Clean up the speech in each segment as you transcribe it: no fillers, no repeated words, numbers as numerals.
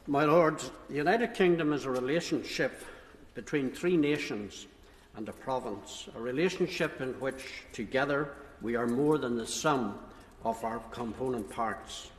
My Lords, the United Kingdom is a relationship between three nations and a province, a relationship in which together we are more than the sum of our component parts.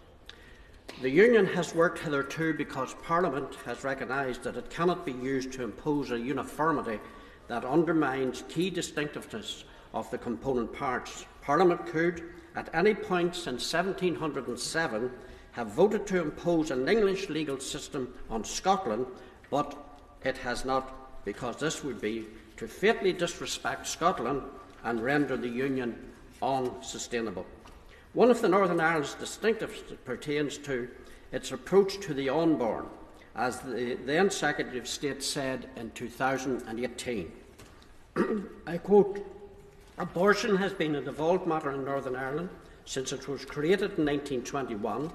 The Union has worked hitherto because Parliament has recognised that it cannot be used to impose a uniformity that undermines key distinctiveness of the component parts. Parliament could, at any point since 1707, have voted to impose an English legal system on Scotland, but it has not, because this would be to fatally disrespect Scotland and render the Union unsustainable. One of the Northern Ireland's distinctives pertains to its approach to the unborn, as the then Secretary of State said in 2018. I quote, "Abortion has been a devolved matter in Northern Ireland since it was created in 1921,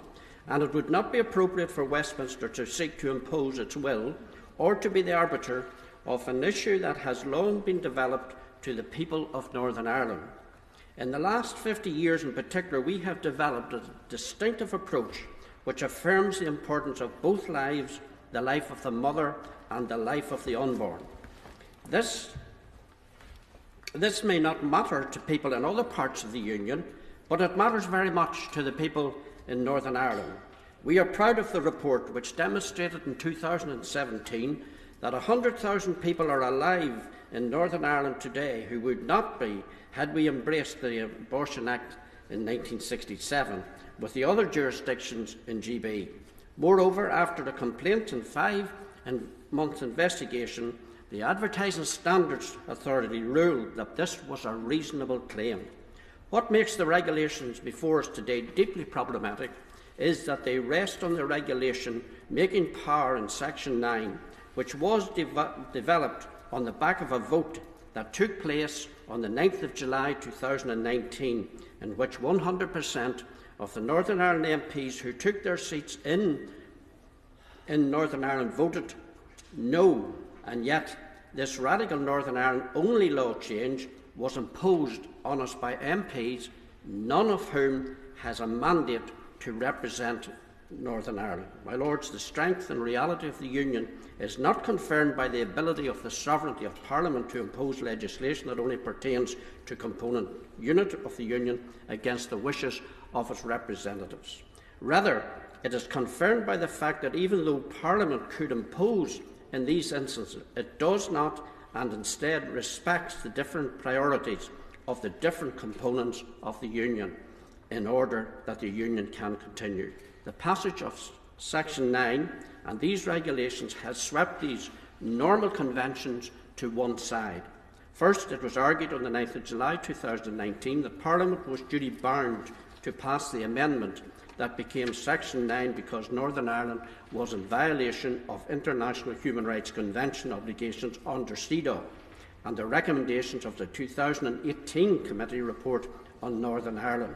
and it would not be appropriate for Westminster to seek to impose its will or to be the arbiter of an issue that has long been developed to the people of Northern Ireland. In the last 50 years in particular, we have developed a distinctive approach which affirms the importance of both lives, the life of the mother and the life of the unborn. This may not matter to people in other parts of the Union, but it matters very much to the people in Northern Ireland. We are proud of the report which demonstrated in 2017 that 100,000 people are alive in Northern Ireland today who would not be had we embraced the Abortion Act in 1967 with the other jurisdictions in GB. Moreover, after a complaint and 5-month investigation, the Advertising Standards Authority ruled that this was a reasonable claim. What makes the regulations before us today deeply problematic is that they rest on the regulation making power in Section 9, which was developed on the back of a vote that took place on the 9th of July 2019, in which 100% of the Northern Ireland MPs who took their seats in Northern Ireland voted no, and yet this radical Northern Ireland only law change was imposed on us by MPs, none of whom has a mandate to represent Northern Ireland. My Lords, the strength and reality of the Union is not confirmed by the ability of the sovereignty of Parliament to impose legislation that only pertains to component unit of the Union against the wishes of its representatives. Rather, it is confirmed by the fact that even though Parliament could impose in these instances, it does not, and instead respects the different priorities of the different components of the Union in order that the Union can continue. The passage of Section 9 and these regulations has swept these normal conventions to one side. First, it was argued on the 9th of July 2019 that Parliament was duty bound to pass the amendment that became Section 9 because Northern Ireland was in violation of International Human Rights Convention obligations under CEDAW and the recommendations of the 2018 Committee report on Northern Ireland.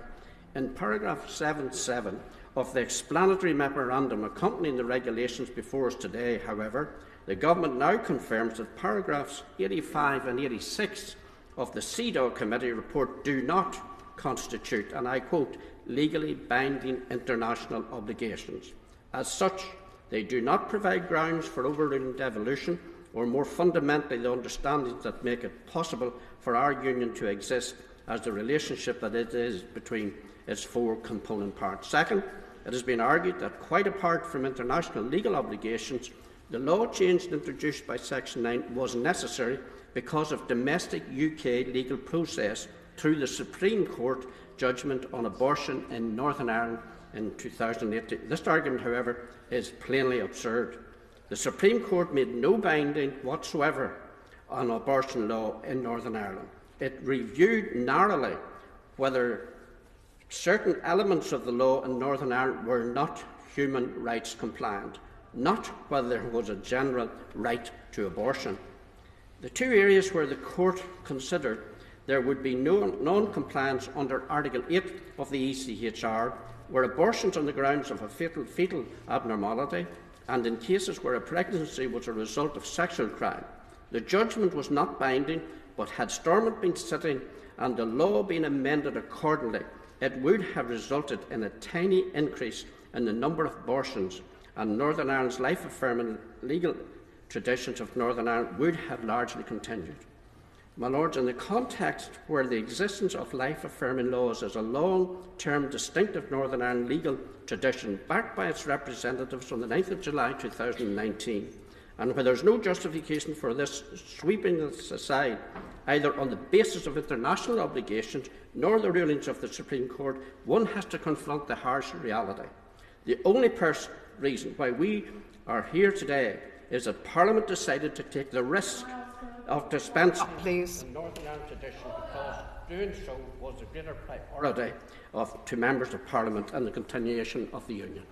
In paragraph 7.7 of the explanatory memorandum accompanying the regulations before us today, however, the Government now confirms that paragraphs 85 and 86 of the CEDAW Committee report do not constitute, and I quote, legally binding international obligations. As such, they do not provide grounds for overruling devolution or, more fundamentally, the understandings that make it possible for our Union to exist as the relationship that it is between its four component parts. Second, it has been argued that, quite apart from international legal obligations, the law change introduced by Section 9 was necessary because of domestic UK legal process through the Supreme Court judgment on abortion in Northern Ireland in 2018. This argument, however, is plainly absurd. The Supreme Court made no binding whatsoever on abortion law in Northern Ireland. It reviewed narrowly whether certain elements of the law in Northern Ireland were not human rights compliant, not whether there was a general right to abortion. The two areas where the Court considered there would be no non-compliance under Article 8 of the ECHR were abortions on the grounds of a fetal abnormality and in cases where a pregnancy was a result of sexual crime. The judgment was not binding, but had Stormont been sitting and the law been amended accordingly, it would have resulted in a tiny increase in the number of abortions and Northern Ireland's life-affirming legal traditions of Northern Ireland would have largely continued. My Lords, in the context where the existence of life-affirming laws is a long-term distinctive Northern Ireland legal tradition backed by its representatives on the 9th of July 2019, and where there is no justification for this sweeping this aside, either on the basis of international obligations nor the rulings of the Supreme Court, one has to confront the harsh reality. The only reason why we are here today is that Parliament decided to take the risk of dispensing the Northern Ireland tradition because doing so was a greater priority to members of Parliament and the continuation of the Union.